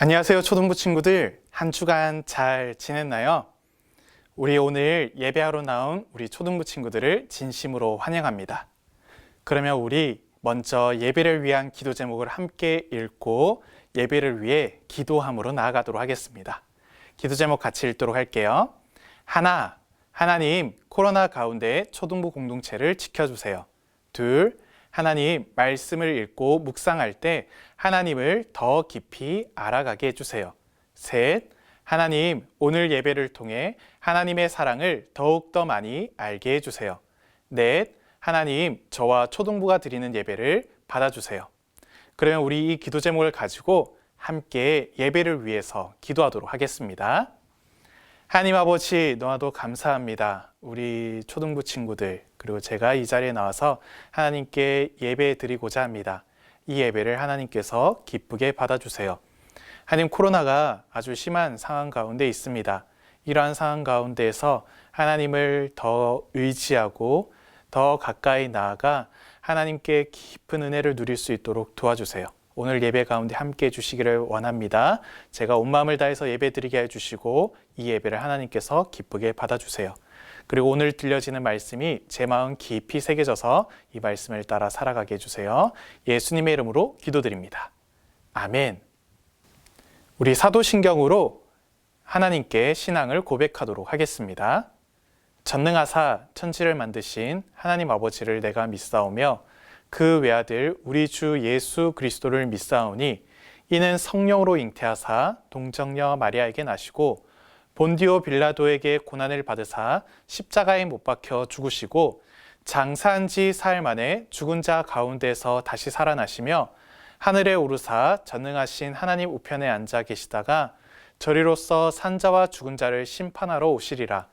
안녕하세요, 초등부 친구들. 한 주간 잘 지냈나요? 우리 오늘 예배하러 나온 우리 초등부 친구들을 진심으로 환영합니다. 그러면 우리 먼저 예배를 위한 기도 제목을 함께 읽고 예배를 위해 기도함으로 나아가도록 하겠습니다. 기도 제목 같이 읽도록 할게요. 하나님, 코로나 가운데 초등부 공동체를 지켜주세요. 하나님, 말씀을 읽고 묵상할 때 하나님을 더 깊이 알아가게 해주세요. 하나님, 오늘 예배를 통해 하나님의 사랑을 더욱더 많이 알게 해주세요. 하나님, 저와 초등부가 드리는 예배를 받아주세요. 그러면 우리 이 기도 제목을 가지고 함께 예배를 위해서 기도하도록 하겠습니다. 하나님 아버지, 너와도 감사합니다. 우리 초등부 친구들, 그리고 제가 이 자리에 나와서 하나님께 예배 드리고자 합니다. 이 예배를 하나님께서 기쁘게 받아주세요. 하나님, 코로나가 아주 심한 상황 가운데 있습니다. 이러한 상황 가운데에서 하나님을 더 의지하고 더 가까이 나아가 하나님께 깊은 은혜를 누릴 수 있도록 도와주세요. 오늘 예배 가운데 함께 해주시기를 원합니다. 제가 온 마음을 다해서 예배 드리게 해주시고 이 예배를 하나님께서 기쁘게 받아주세요. 그리고 오늘 들려지는 말씀이 제 마음 깊이 새겨져서 이 말씀을 따라 살아가게 해주세요. 예수님의 이름으로 기도드립니다. 아멘. 우리 사도신경으로 하나님께 신앙을 고백하도록 하겠습니다. 전능하사 천지를 만드신 하나님 아버지를 내가 믿사오며 그 외아들 우리 주 예수 그리스도를 믿사오니 이는 성령으로 잉태하사 동정녀 마리아에게 나시고 본디오 빌라도에게 고난을 받으사 십자가에 못 박혀 죽으시고 장사한 지 사흘 만에 죽은 자 가운데서 다시 살아나시며 하늘에 오르사 전능하신 하나님 우편에 앉아 계시다가 저리로서 산자와 죽은 자를 심판하러 오시리라.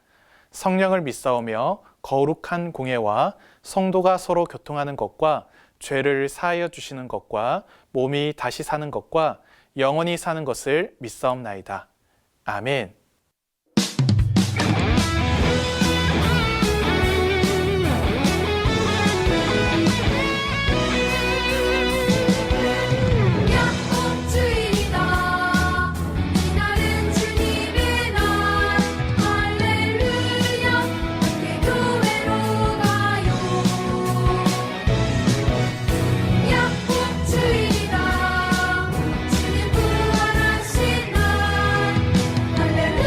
성령을 믿사오며 거룩한 공예와 성도가 서로 교통하는 것과 죄를 사하여 주시는 것과 몸이 다시 사는 것과 영원히 사는 것을 믿사옵나이다. 아멘. 할렐루야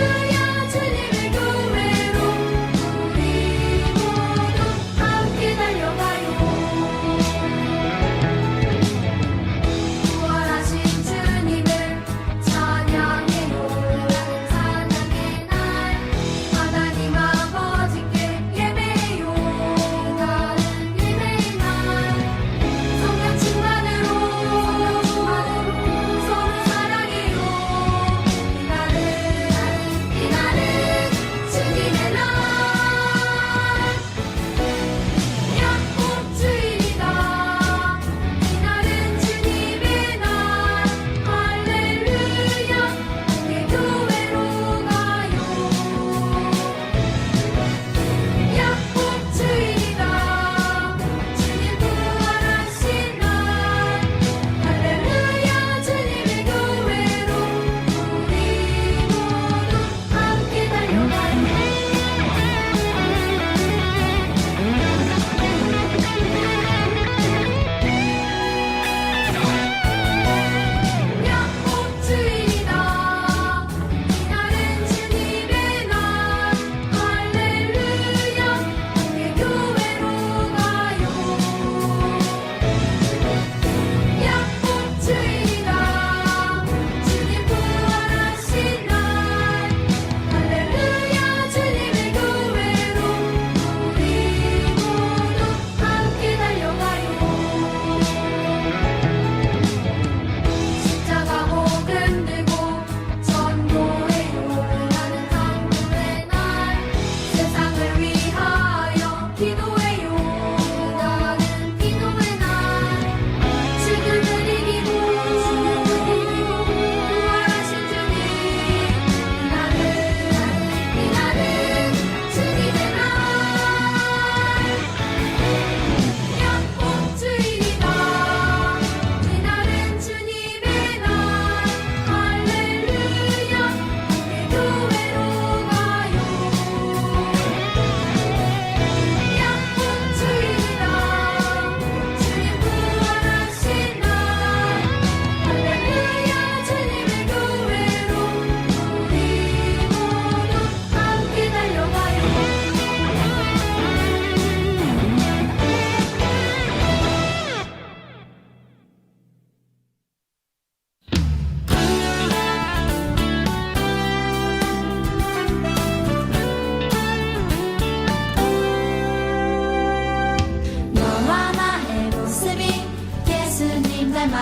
닮아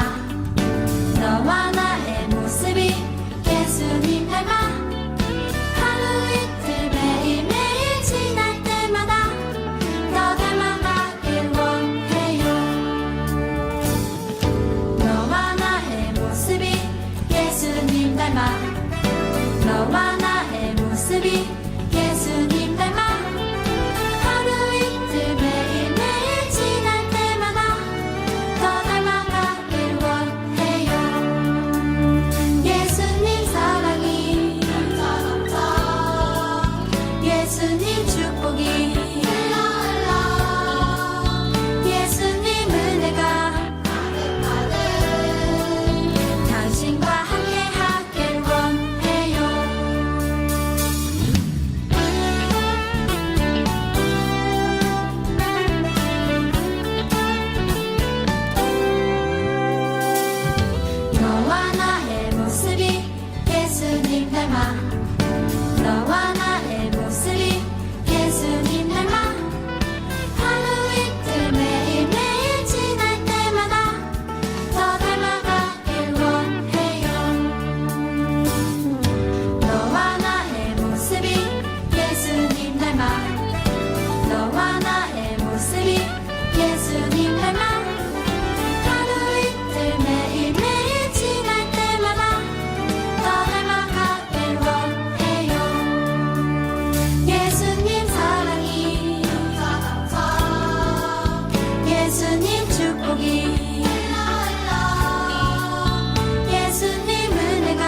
너와 나의 모습이 예수님 닮아 하루 이틀 매일매일 지날 때마다 더 닮아가길 원해요. 너와 나의 모습이 예수님 닮아 너와 나의 모습이 예수님 닮아 하루 이틀 매일매일 지날 때마다 더 닮아가길 원해요. 예수님 사랑이 예수님 축복이 예수님 은혜가 당신과 함께 하길 원해요. 너와 나의 모습이 예수님 닮아 너와 나의 모습이 예수님 닮아 하루 이틀 매일매일 지날 때마다 더 닮아가길 원해요. 너와 나의 모습이 예수님 닮아 너와 나의 모습이 예수님 닮아 하루 이틀 매일매일 지날 때마다 더 닮아가길 원해요. 예수님 사랑이 예수님 축복이 예수님 은혜가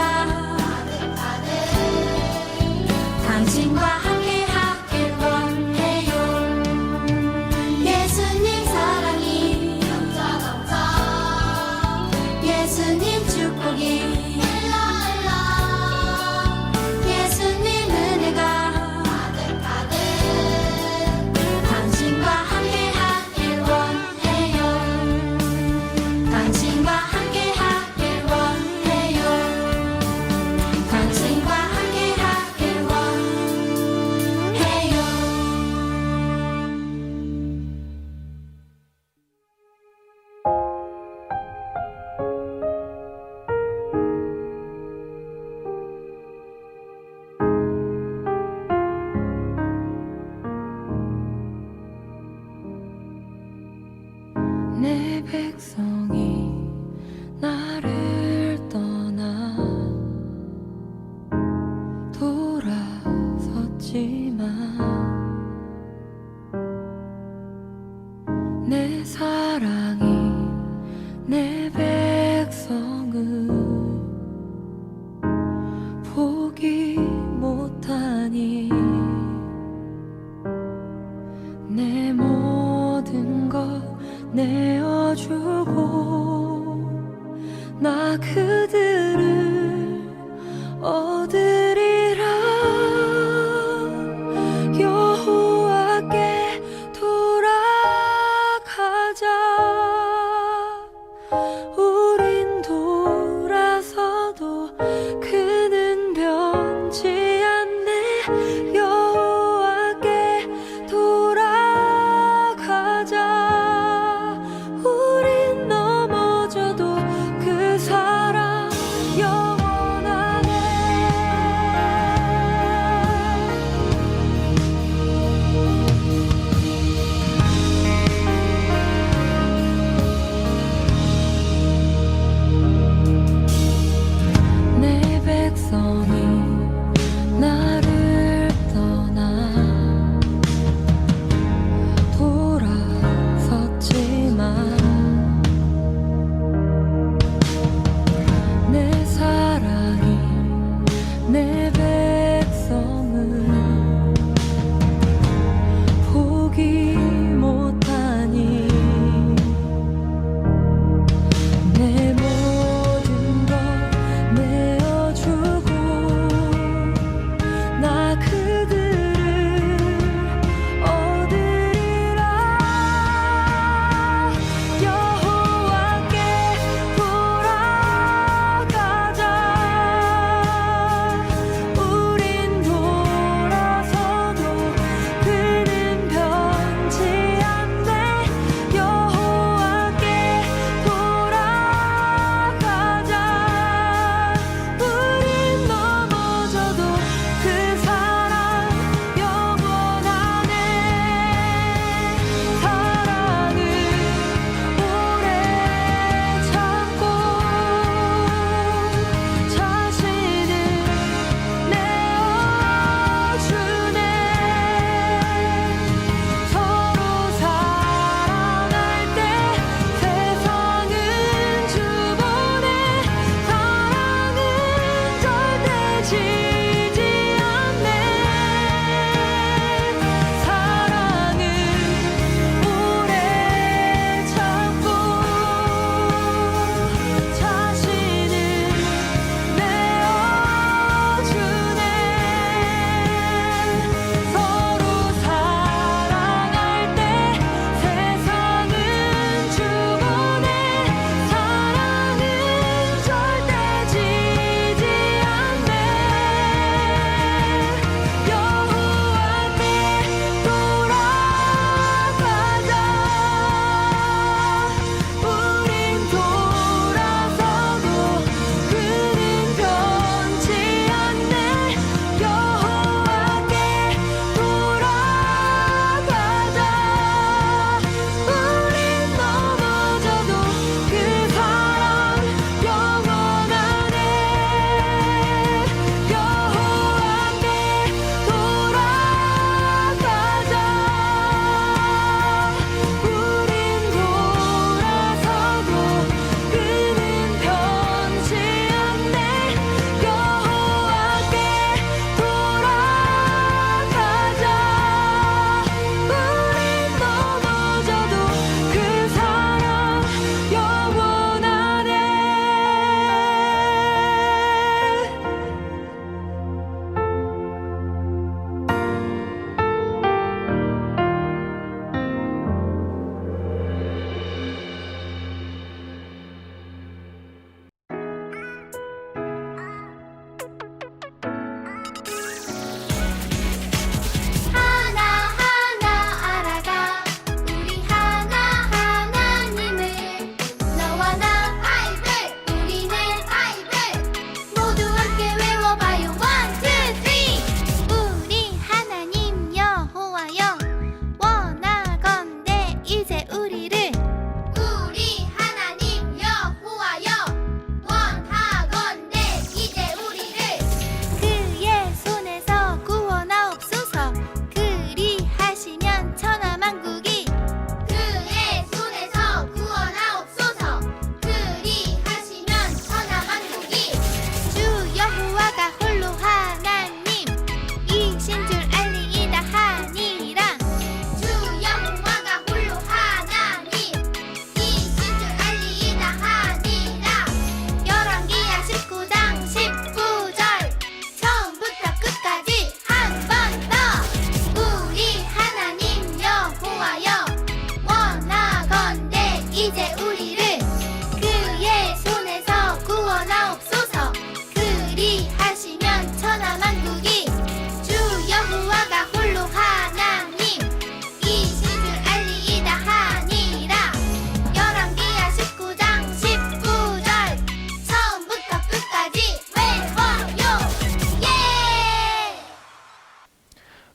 당신과 함께 하길 원해요. 예수님 사랑이 예수님 축복이 예수님 은혜가 당신과 함께 하길 원해요. 당신과 함께 하길 원해요. 당신과 함께 하길 원해요. 내 백성이 나를 떠나 돌아섰지만 내 사랑이 내 백성을 포기 못하니 내 모든 것 내어주고 나 그들을 얻으리라. 여호와께 돌아가자. 우린 돌아서도 그는 변치 않네. 여호와께 돌아가자. 우린 넘어져도 그 사랑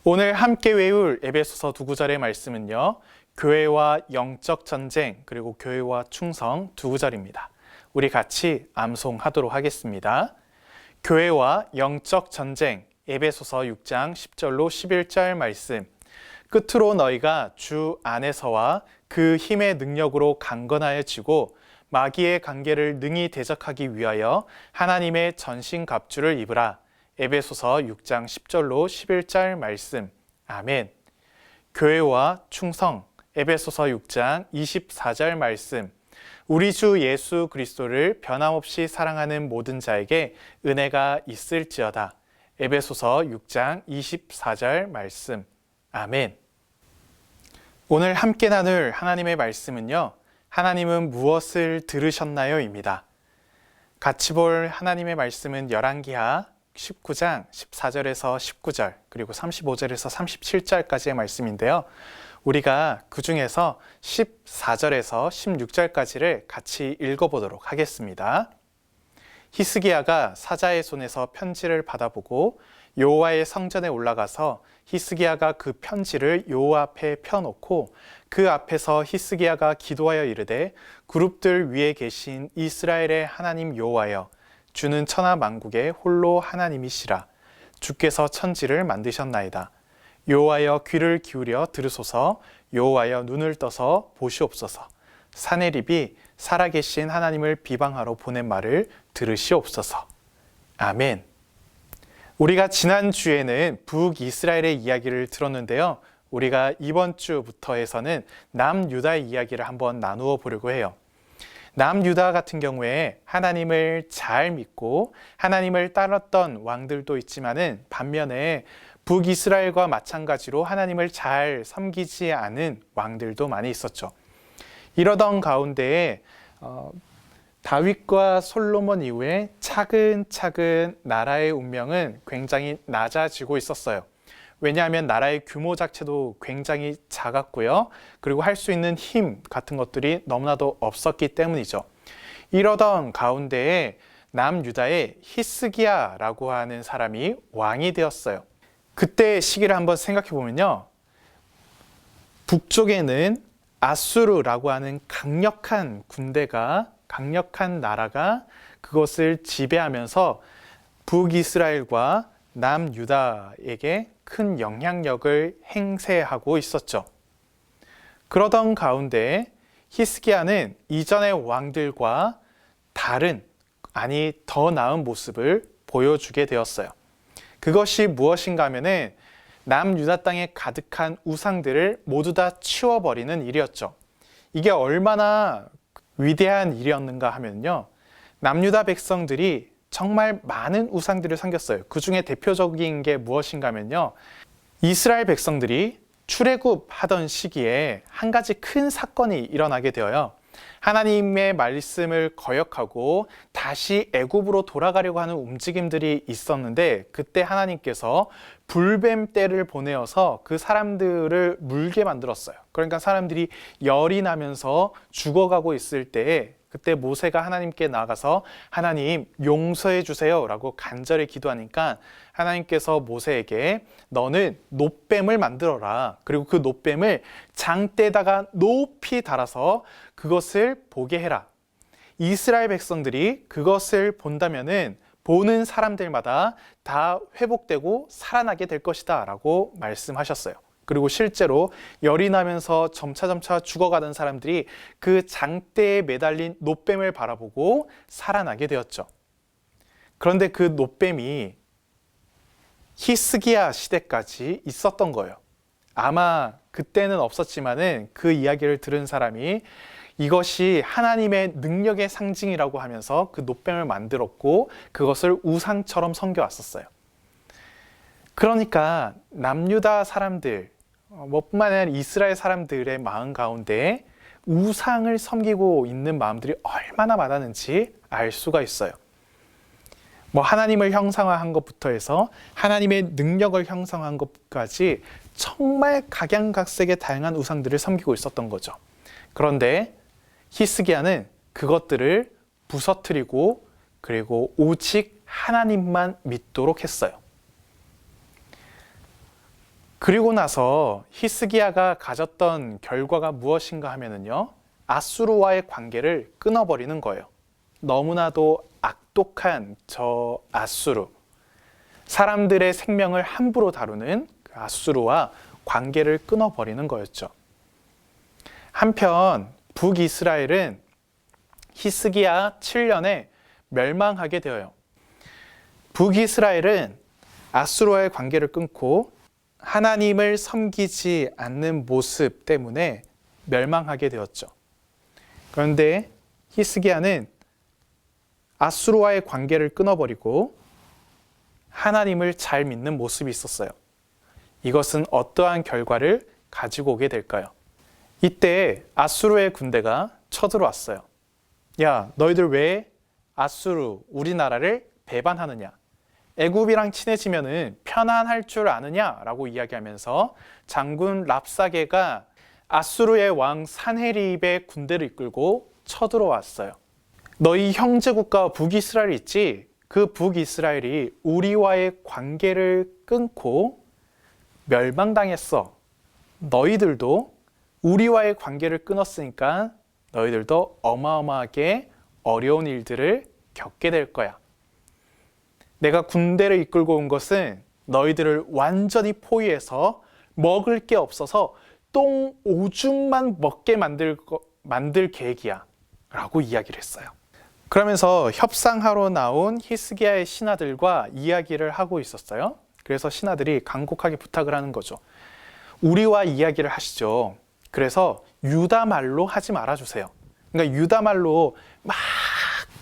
오늘 함께 외울 에베소서 2구절의 말씀은요, 교회와 영적 전쟁 그리고 교회와 충성 2구절입니다. 우리 같이 암송하도록 하겠습니다. 교회와 영적 전쟁, 에베소서 6장 10절로 11절 말씀. 끝으로 너희가 주 안에서와 그 힘의 능력으로 강건하여지고 마귀의 관계를 능히 대적하기 위하여 하나님의 전신갑주를 입으라. 에베소서 6장 10절로 11절 말씀. 아멘. 교회와 충성. 에베소서 6장 24절 말씀. 우리 주 예수 그리스도를 변함없이 사랑하는 모든 자에게 은혜가 있을지어다. 에베소서 6장 24절 말씀. 아멘. 오늘 함께 나눌 하나님의 말씀은요, 하나님은 무엇을 들으셨나요? 입니다. 같이 볼 하나님의 말씀은 열왕기하 19장 14절에서 19절 그리고 35절에서 37절까지의 말씀인데요. 우리가 그 중에서 14절에서 16절까지를 같이 읽어보도록 하겠습니다. 히스기야가 사자의 손에서 편지를 받아보고 여호와의 성전에 올라가서 히스기야가 그 편지를 여호와 앞에 펴놓고 그 앞에서 히스기야가 기도하여 이르되 그룹들 위에 계신 이스라엘의 하나님 여호와여, 주는 천하 만국의 홀로 하나님이시라. 주께서 천지를 만드셨나이다. 여호와여, 귀를 기울여 들으소서. 여호와여, 눈을 떠서 보시옵소서. 사내립이 살아계신 하나님을 비방하러 보낸 말을 들으시옵소서. 아멘. 우리가 지난 주에는 북이스라엘의 이야기를 들었는데요. 우리가 이번 주부터 해서는 남유다의 이야기를 한번 나누어 보려고 해요. 남유다 같은 경우에 하나님을 잘 믿고 하나님을 따랐던 왕들도 있지만은 반면에 북이스라엘과 마찬가지로 하나님을 잘 섬기지 않은 왕들도 많이 있었죠. 이러던 가운데에 다윗과 솔로몬 이후에 차근차근 나라의 운명은 굉장히 낮아지고 있었어요. 왜냐하면 나라의 규모 자체도 굉장히 작았고요. 그리고 할 수 있는 힘 같은 것들이 너무나도 없었기 때문이죠. 이러던 가운데에 남유다의 히스기야라고 하는 사람이 왕이 되었어요. 그때 시기를 한번 생각해 보면요, 북쪽에는 아수르라고 하는 강력한 군대가, 강력한 나라가 그것을 지배하면서 북이스라엘과 남유다에게 큰 영향력을 행사하고 있었죠. 그러던 가운데 히스기야는 이전의 왕들과 다른, 아니 더 나은 모습을 보여주게 되었어요. 그것이 무엇인가 하면은 남유다 땅에 가득한 우상들을 모두 다 치워버리는 일이었죠. 이게 얼마나 위대한 일이었는가 하면요, 남유다 백성들이 정말 많은 우상들을 섬겼어요. 그 중에 대표적인 게 무엇인가 하면요, 이스라엘 백성들이 출애굽하던 시기에 한 가지 큰 사건이 일어나게 되어요. 하나님의 말씀을 거역하고 다시 애굽으로 돌아가려고 하는 움직임들이 있었는데, 그때 하나님께서 불뱀 떼를 보내어서 그 사람들을 물게 만들었어요. 그러니까 사람들이 열이 나면서 죽어가고 있을 때에 그때 모세가 하나님께 나가서 하나님 용서해 주세요 라고 간절히 기도하니까 하나님께서 모세에게 너는 놋뱀을 만들어라. 그리고 그 놋뱀을 장대에다가 높이 달아서 그것을 보게 해라. 이스라엘 백성들이 그것을 본다면은 보는 사람들마다 다 회복되고 살아나게 될 것이다 라고 말씀하셨어요. 그리고 실제로 열이 나면서 점차 죽어가던 사람들이 그 장대에 매달린 놋뱀을 바라보고 살아나게 되었죠. 그런데 그 놋뱀이 히스기야 시대까지 있었던 거예요. 아마 그때는 없었지만은 그 이야기를 들은 사람이 이것이 하나님의 능력의 상징이라고 하면서 그 놋뱀을 만들었고 그것을 우상처럼 섬겨왔었어요. 그러니까 남유다 사람들, 뿐만 아니라 이스라엘 사람들의 마음 가운데 우상을 섬기고 있는 마음들이 얼마나 많았는지 알 수가 있어요. 하나님을 형상화한 것부터 해서 하나님의 능력을 형상화한 것까지 정말 각양각색의 다양한 우상들을 섬기고 있었던 거죠. 그런데 히스기야는 그것들을 부서뜨리고 그리고 오직 하나님만 믿도록 했어요. 그리고 나서 히스기야가 가졌던 결과가 무엇인가 하면은요, 아수르와의 관계를 끊어버리는 거예요. 너무나도 악독한 저 아수르, 사람들의 생명을 함부로 다루는 그 아수르와 관계를 끊어버리는 거였죠. 한편 북이스라엘은 히스기야 7년에 멸망하게 되어요. 북이스라엘은 아수르와의 관계를 끊고 하나님을 섬기지 않는 모습 때문에 멸망하게 되었죠. 그런데 히스기야는 아수르와의 관계를 끊어버리고 하나님을 잘 믿는 모습이 있었어요. 이것은 어떠한 결과를 가지고 오게 될까요? 이때 아수르의 군대가 쳐들어왔어요. 야, 너희들 왜 아수르, 우리나라를 배반하느냐? 애굽이랑 친해지면은 편안할 줄 아느냐라고 이야기하면서 장군 랍사게가 아수르의 왕 산헤립의 군대를 이끌고 쳐들어왔어요. 너희 형제국가 북이스라엘 있지? 그 북이스라엘이 우리와의 관계를 끊고 멸망당했어. 너희들도 우리와의 관계를 끊었으니까 너희들도 어마어마하게 어려운 일들을 겪게 될 거야. 내가 군대를 이끌고 온 것은 너희들을 완전히 포위해서 먹을 게 없어서 똥 오줌만 먹게 만들 계획이야 라고 이야기를 했어요. 그러면서 협상하러 나온 히스기야의 신하들과 이야기를 하고 있었어요. 그래서 신하들이 간곡하게 부탁을 하는 거죠. 우리와 이야기를 하시죠. 그래서 유다 말로 하지 말아주세요. 그러니까 유다 말로 막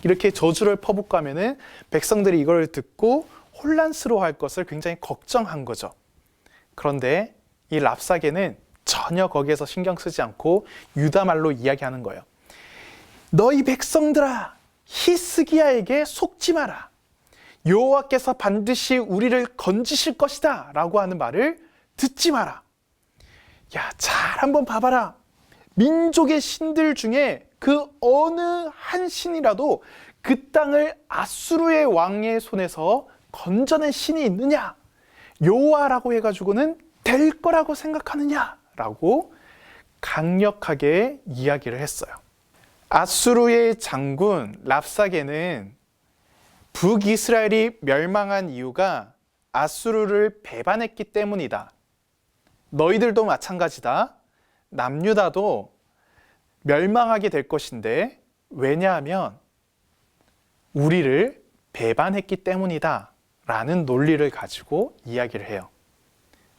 이렇게 저주를 퍼붓고 하면은 백성들이 이걸 듣고 혼란스러워할 것을 굉장히 걱정한 거죠. 그런데 이 랍사게는 전혀 거기에서 신경 쓰지 않고 유다 말로 이야기하는 거예요. 너희 백성들아, 히스기야에게 속지 마라. 여호와께서 반드시 우리를 건지실 것이다 라고 하는 말을 듣지 마라. 야, 잘 한번 봐봐라. 민족의 신들 중에 그 어느 한 신이라도 그 땅을 아수르의 왕의 손에서 건져낸 신이 있느냐? 여호와라고 해가지고는 될 거라고 생각하느냐? 라고 강력하게 이야기를 했어요. 아수르의 장군 랍사게는 북이스라엘이 멸망한 이유가 아수르를 배반했기 때문이다. 너희들도 마찬가지다. 남유다도 멸망하게 될 것인데 왜냐하면 우리를 배반했기 때문이다 라는 논리를 가지고 이야기를 해요.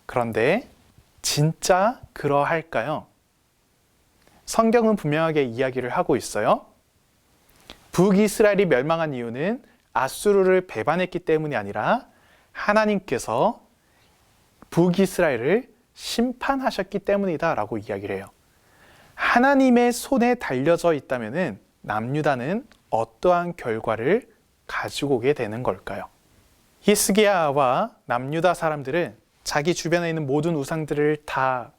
그런데 진짜 그러할까요? 성경은 분명하게 이야기를 하고 있어요. 북이스라엘이 멸망한 이유는 아수르를 배반했기 때문이 아니라 하나님께서 북이스라엘을 심판하셨기 때문이다 라고 이야기를 해요. 하나님의 손에 달려져 있다면 남유다는 어떠한 결과를 가지고 오게 되는 걸까요? 히스기야와 남유다 사람들은 자기 주변에 있는 모든 우상들을 다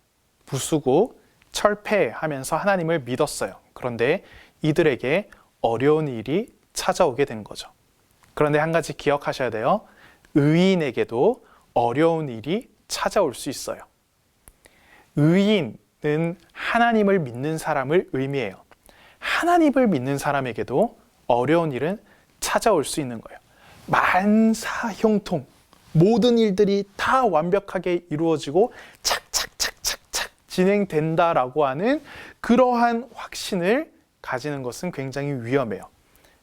부수고 철폐하면서 하나님을 믿었어요. 그런데 이들에게 어려운 일이 찾아오게 된 거죠. 그런데 한 가지 기억하셔야 돼요. 의인에게도 어려운 일이 찾아올 수 있어요. 의인은 하나님을 믿는 사람을 의미해요. 하나님을 믿는 사람에게도 어려운 일은 찾아올 수 있는 거예요. 만사형통, 모든 일들이 다 완벽하게 이루어지고 착착착착착 진행된다라고 하는 그러한 확신을 가지는 것은 굉장히 위험해요.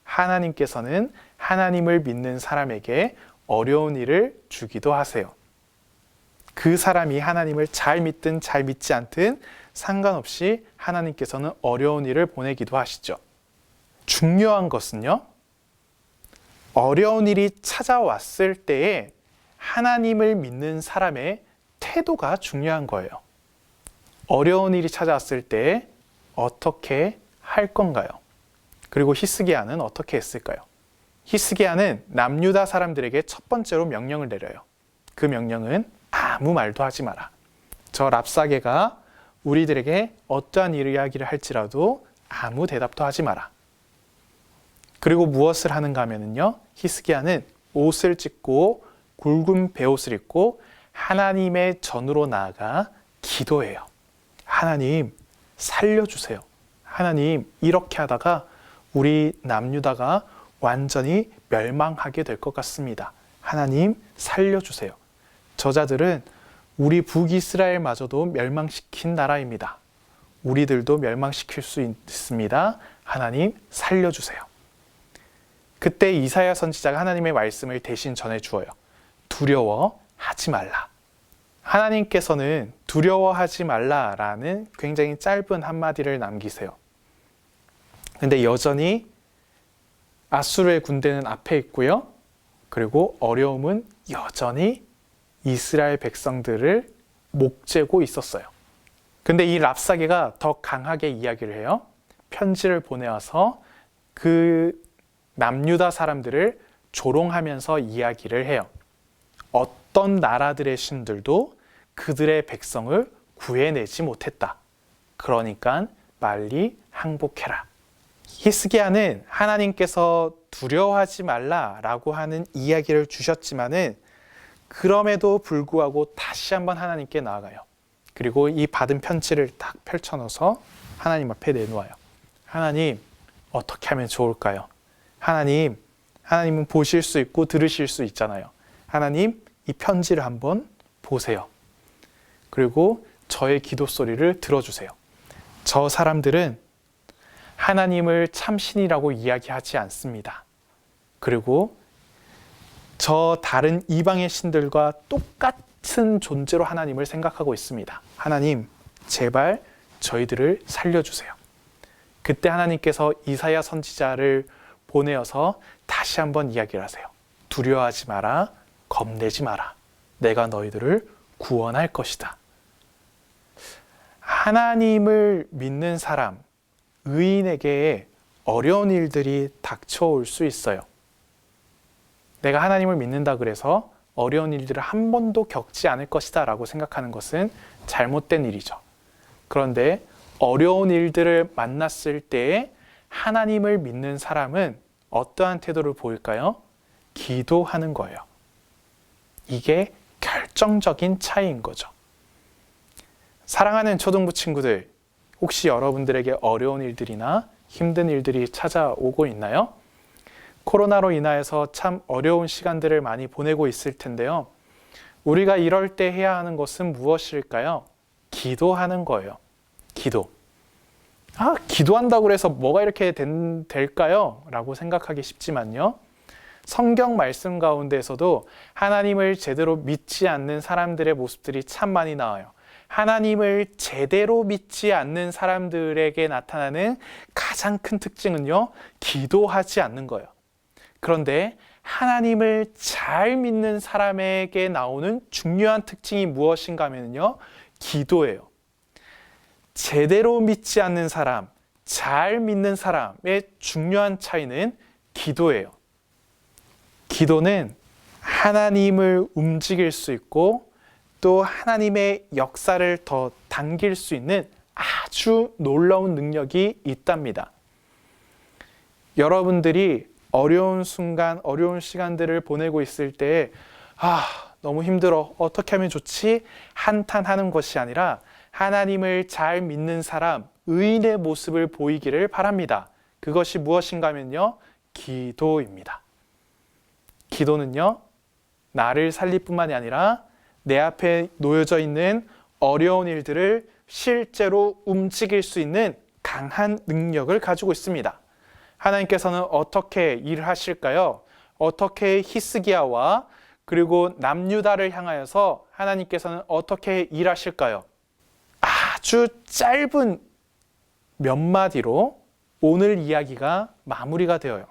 하나님께서는 하나님을 믿는 사람에게 어려운 일을 주기도 하세요. 그 사람이 하나님을 잘 믿든 잘 믿지 않든 상관없이 하나님께서는 어려운 일을 보내기도 하시죠. 중요한 것은요, 어려운 일이 찾아왔을 때에 하나님을 믿는 사람의 태도가 중요한 거예요. 어려운 일이 찾아왔을 때 어떻게 할 건가요? 그리고 히스기야는 어떻게 했을까요? 히스기야는 남유다 사람들에게 첫 번째로 명령을 내려요. 그 명령은 아무 말도 하지 마라. 저 랍사게가 우리들에게 어떠한 이야기를 할지라도 아무 대답도 하지 마라. 그리고 무엇을 하는가 하면요, 히스기야는 옷을 찢고 굵은 베옷을 입고 하나님의 전으로 나아가 기도해요. 하나님 살려주세요. 하나님 이렇게 하다가 우리 남유다가 완전히 멸망하게 될 것 같습니다. 하나님 살려주세요. 저자들은 우리 북이스라엘마저도 멸망시킨 나라입니다. 우리들도 멸망시킬 수 있습니다. 하나님 살려주세요. 그때 이사야 선지자가 하나님의 말씀을 대신 전해주어요. 두려워하지 말라. 하나님께서는 두려워하지 말라라는 굉장히 짧은 한마디를 남기세요. 근데 여전히 아수르의 군대는 앞에 있고요. 그리고 어려움은 여전히 이스라엘 백성들을 목재고 있었어요. 근데 이 랍사게가 더 강하게 이야기를 해요. 편지를 보내와서 그 남유다 사람들을 조롱하면서 이야기를 해요. 어떤 나라들의 신들도 그들의 백성을 구해내지 못했다. 그러니까 빨리 항복해라. 히스기야는 하나님께서 두려워하지 말라라고 하는 이야기를 주셨지만은 그럼에도 불구하고 다시 한번 하나님께 나아가요. 그리고 이 받은 편지를 딱 펼쳐놓아서 하나님 앞에 내놓아요. 하나님 어떻게 하면 좋을까요? 하나님은 보실 수 있고 들으실 수 있잖아요. 하나님 이 편지를 한번 보세요. 그리고 저의 기도 소리를 들어주세요. 저 사람들은 하나님을 참신이라고 이야기하지 않습니다. 그리고 저 다른 이방의 신들과 똑같은 존재로 하나님을 생각하고 있습니다. 하나님, 제발 저희들을 살려주세요. 그때 하나님께서 이사야 선지자를 보내어서 다시 한번 이야기를 하세요. 두려워하지 마라, 겁내지 마라. 내가 너희들을 구원할 것이다. 하나님을 믿는 사람, 의인에게 어려운 일들이 닥쳐올 수 있어요. 내가 하나님을 믿는다 그래서 어려운 일들을 한 번도 겪지 않을 것이다 라고 생각하는 것은 잘못된 일이죠. 그런데 어려운 일들을 만났을 때에 하나님을 믿는 사람은 어떠한 태도를 보일까요? 기도하는 거예요. 이게 결정적인 차이인 거죠. 사랑하는 초등부 친구들, 혹시 여러분들에게 어려운 일들이나 힘든 일들이 찾아오고 있나요? 코로나로 인하여서 참 어려운 시간들을 많이 보내고 있을 텐데요. 우리가 이럴 때 해야 하는 것은 무엇일까요? 기도하는 거예요. 기도. 기도한다고 해서 뭐가 이렇게 될까요? 라고 생각하기 쉽지만요. 성경 말씀 가운데에서도 하나님을 제대로 믿지 않는 사람들의 모습들이 참 많이 나와요. 하나님을 제대로 믿지 않는 사람들에게 나타나는 가장 큰 특징은요, 기도하지 않는 거예요. 그런데 하나님을 잘 믿는 사람에게 나오는 중요한 특징이 무엇인가 하면요, 기도예요. 제대로 믿지 않는 사람, 잘 믿는 사람의 중요한 차이는 기도예요. 기도는 하나님을 움직일 수 있고 또 하나님의 역사를 더 당길 수 있는 아주 놀라운 능력이 있답니다. 여러분들이 어려운 순간, 어려운 시간들을 보내고 있을 때 너무 힘들어, 어떻게 하면 좋지? 한탄하는 것이 아니라 하나님을 잘 믿는 사람, 의인의 모습을 보이기를 바랍니다. 그것이 무엇인가 하면요, 기도입니다. 기도는요, 나를 살릴 뿐만이 아니라 내 앞에 놓여져 있는 어려운 일들을 실제로 움직일 수 있는 강한 능력을 가지고 있습니다. 하나님께서는 어떻게 일을 하실까요? 어떻게 히스기야와 그리고 남유다를 향하여서 하나님께서는 어떻게 일하실까요? 아주 짧은 몇 마디로 오늘 이야기가 마무리가 되어요.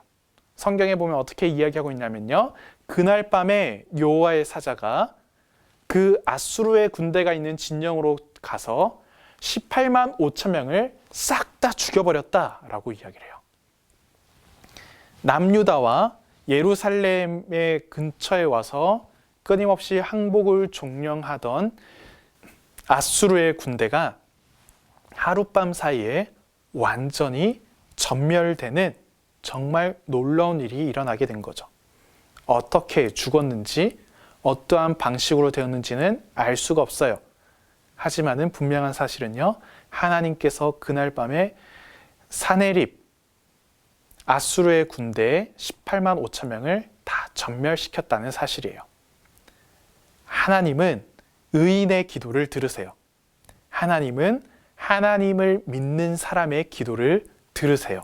성경에 보면 어떻게 이야기하고 있냐면요, 그날 밤에 여호와의 사자가 그 아수르의 군대가 있는 진영으로 가서 18만 5천 명을 싹 다 죽여버렸다라고 이야기를 해요. 남유다와 예루살렘의 근처에 와서 끊임없이 항복을 종령하던 아수르의 군대가 하룻밤 사이에 완전히 전멸되는 정말 놀라운 일이 일어나게 된 거죠. 어떻게 죽었는지, 어떠한 방식으로 되었는지는 알 수가 없어요. 하지만은 분명한 사실은요, 하나님께서 그날 밤에 사네립, 아수르의 군대 18만 5천 명을 다 전멸시켰다는 사실이에요. 하나님은 의인의 기도를 들으세요. 하나님은 하나님을 믿는 사람의 기도를 들으세요.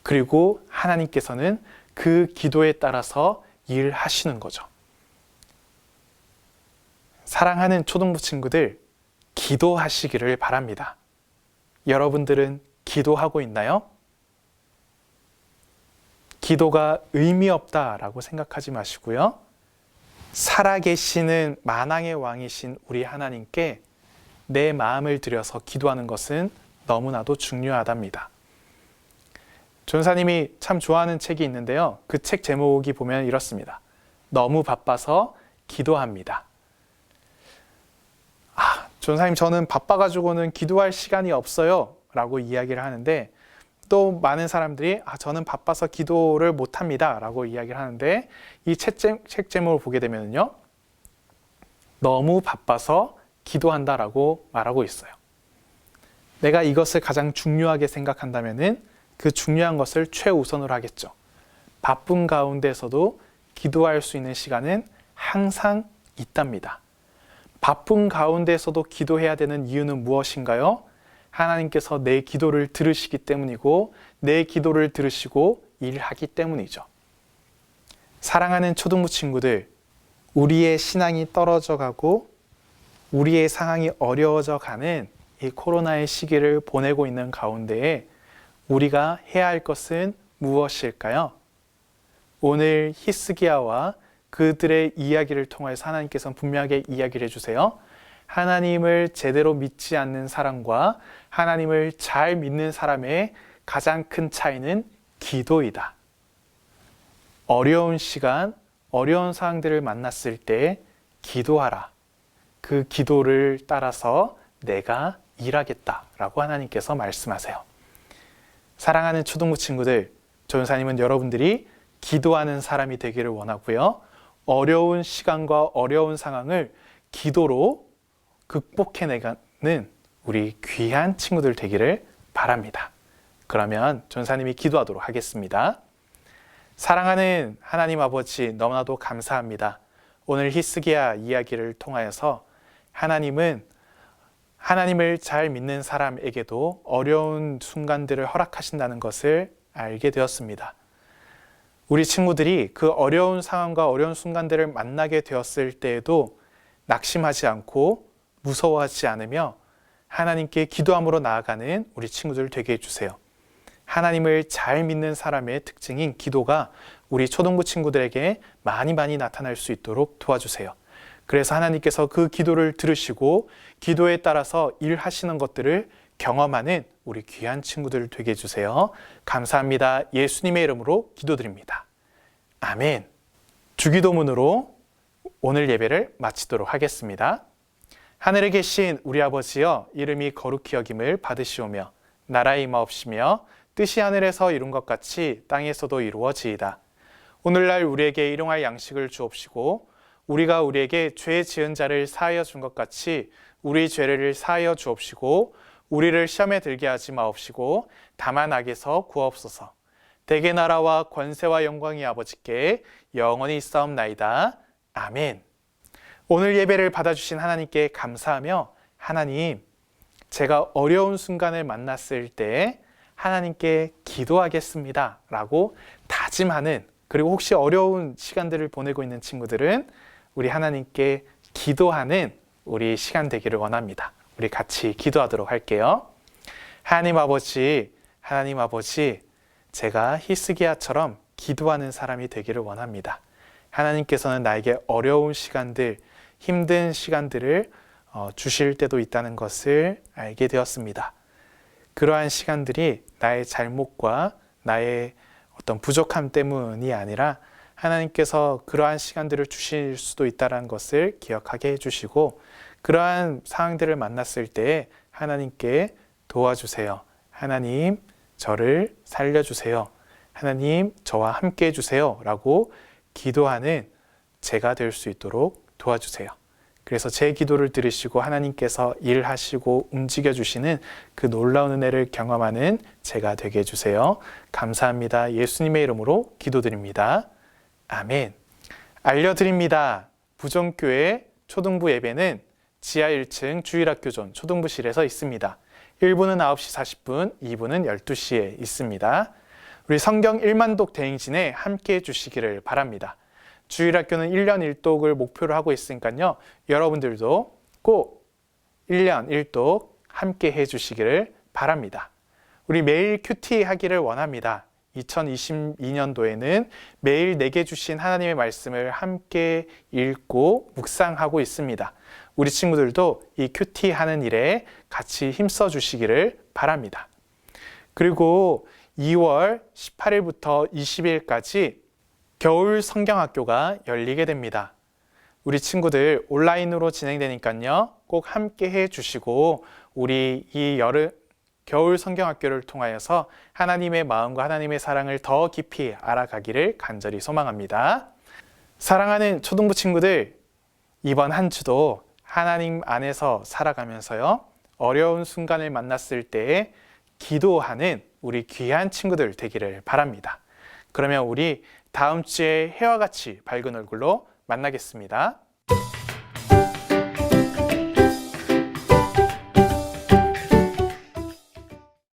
그리고 하나님께서는 그 기도에 따라서 일하시는 거죠. 사랑하는 초등부 친구들, 기도하시기를 바랍니다. 여러분들은 기도하고 있나요? 기도가 의미 없다라고 생각하지 마시고요. 살아계시는 만왕의 왕이신 우리 하나님께 내 마음을 들여서 기도하는 것은 너무나도 중요하답니다. 전사님이 참 좋아하는 책이 있는데요. 그 책 제목이 보면 이렇습니다. 너무 바빠서 기도합니다. 전사님, 저는 바빠가지고는 기도할 시간이 없어요 라고 이야기를 하는데, 또 많은 사람들이 저는 바빠서 기도를 못합니다 라고 이야기를 하는데, 이 책 제목을 보게 되면요, 너무 바빠서 기도한다 라고 말하고 있어요. 내가 이것을 가장 중요하게 생각한다면은 그 중요한 것을 최우선으로 하겠죠. 바쁜 가운데서도 기도할 수 있는 시간은 항상 있답니다. 바쁜 가운데서도 기도해야 되는 이유는 무엇인가요? 하나님께서 내 기도를 들으시기 때문이고, 내 기도를 들으시고 일하기 때문이죠. 사랑하는 초등부 친구들, 우리의 신앙이 떨어져 가고 우리의 상황이 어려워져 가는 이 코로나의 시기를 보내고 있는 가운데에 우리가 해야 할 것은 무엇일까요? 오늘 히스기야와 그들의 이야기를 통해서 하나님께서는 분명하게 이야기를 해주세요. 하나님을 제대로 믿지 않는 사람과 하나님을 잘 믿는 사람의 가장 큰 차이는 기도이다. 어려운 시간, 어려운 상황들을 만났을 때 기도하라. 그 기도를 따라서 내가 일하겠다라고 하나님께서 말씀하세요. 사랑하는 초등부 친구들, 전사님은 여러분들이 기도하는 사람이 되기를 원하고요. 어려운 시간과 어려운 상황을 기도로 극복해내가는 우리 귀한 친구들 되기를 바랍니다. 그러면 전사님이 기도하도록 하겠습니다. 사랑하는 하나님 아버지, 너무나도 감사합니다. 오늘 히스기야 이야기를 통하여서 하나님은 하나님을 잘 믿는 사람에게도 어려운 순간들을 허락하신다는 것을 알게 되었습니다. 우리 친구들이 그 어려운 상황과 어려운 순간들을 만나게 되었을 때에도 낙심하지 않고 무서워하지 않으며 하나님께 기도함으로 나아가는 우리 친구들 되게 해주세요. 하나님을 잘 믿는 사람의 특징인 기도가 우리 초등부 친구들에게 많이 나타날 수 있도록 도와주세요. 그래서 하나님께서 그 기도를 들으시고 기도에 따라서 일하시는 것들을 경험하는 우리 귀한 친구들 되게 해주세요. 감사합니다. 예수님의 이름으로 기도드립니다. 아멘. 주기도문으로 오늘 예배를 마치도록 하겠습니다. 하늘에 계신 우리 아버지여, 이름이 거룩히 여김을 받으시오며 나라의 임하옵시며 뜻이 하늘에서 이룬 것 같이 땅에서도 이루어지이다. 오늘날 우리에게 일용할 양식을 주옵시고 우리가 우리에게 죄 지은 자를 사하여 준 것 같이 우리 죄를 사하여 주옵시고 우리를 시험에 들게 하지 마옵시고 다만 악에서 구하옵소서. 대개 나라와 권세와 영광이 아버지께 영원히 있사옵나이다. 아멘. 오늘 예배를 받아주신 하나님께 감사하며, 하나님, 제가 어려운 순간을 만났을 때 하나님께 기도하겠습니다 라고 다짐하는, 그리고 혹시 어려운 시간들을 보내고 있는 친구들은 우리 하나님께 기도하는 우리 시간 되기를 원합니다. 우리 같이 기도하도록 할게요. 하나님 아버지, 제가 히스기야처럼 기도하는 사람이 되기를 원합니다. 하나님께서는 나에게 어려운 시간들, 힘든 시간들을 주실 때도 있다는 것을 알게 되었습니다. 그러한 시간들이 나의 잘못과 나의 어떤 부족함 때문이 아니라 하나님께서 그러한 시간들을 주실 수도 있다는 것을 기억하게 해주시고, 그러한 상황들을 만났을 때 하나님께 도와주세요. 하나님, 저를 살려주세요. 하나님, 저와 함께 해주세요 라고 기도하는 제가 될 수 있도록 도와주세요. 그래서 제 기도를 들으시고 하나님께서 일하시고 움직여 주시는 그 놀라운 은혜를 경험하는 제가 되게 해주세요. 감사합니다. 예수님의 이름으로 기도드립니다. 아멘. 알려드립니다. 부정교회 초등부 예배는 지하 1층 주일학교존 초등부실에서 있습니다. 1부는 9시 40분, 2부는 12시에 있습니다. 우리 성경 1만독 대행진에 함께 해주시기를 바랍니다. 주일학교는 1년 1독을 목표로 하고 있으니까요. 여러분들도 꼭 1년 1독 함께 해주시기를 바랍니다. 우리 매일 큐티 하기를 원합니다. 2022년도에는 매일 내게 주신 하나님의 말씀을 함께 읽고 묵상하고 있습니다. 우리 친구들도 이 큐티 하는 일에 같이 힘써 주시기를 바랍니다. 그리고 2월 18일부터 20일까지 겨울 성경학교가 열리게 됩니다. 우리 친구들 온라인으로 진행되니까요. 꼭 함께 해 주시고 우리 이 겨울 성경학교를 통하여서 하나님의 마음과 하나님의 사랑을 더 깊이 알아가기를 간절히 소망합니다. 사랑하는 초등부 친구들, 이번 한 주도 하나님 안에서 살아가면서요. 어려운 순간을 만났을 때 기도하는 우리 귀한 친구들 되기를 바랍니다. 그러면 우리 다음 주에 해와 같이 밝은 얼굴로 만나겠습니다.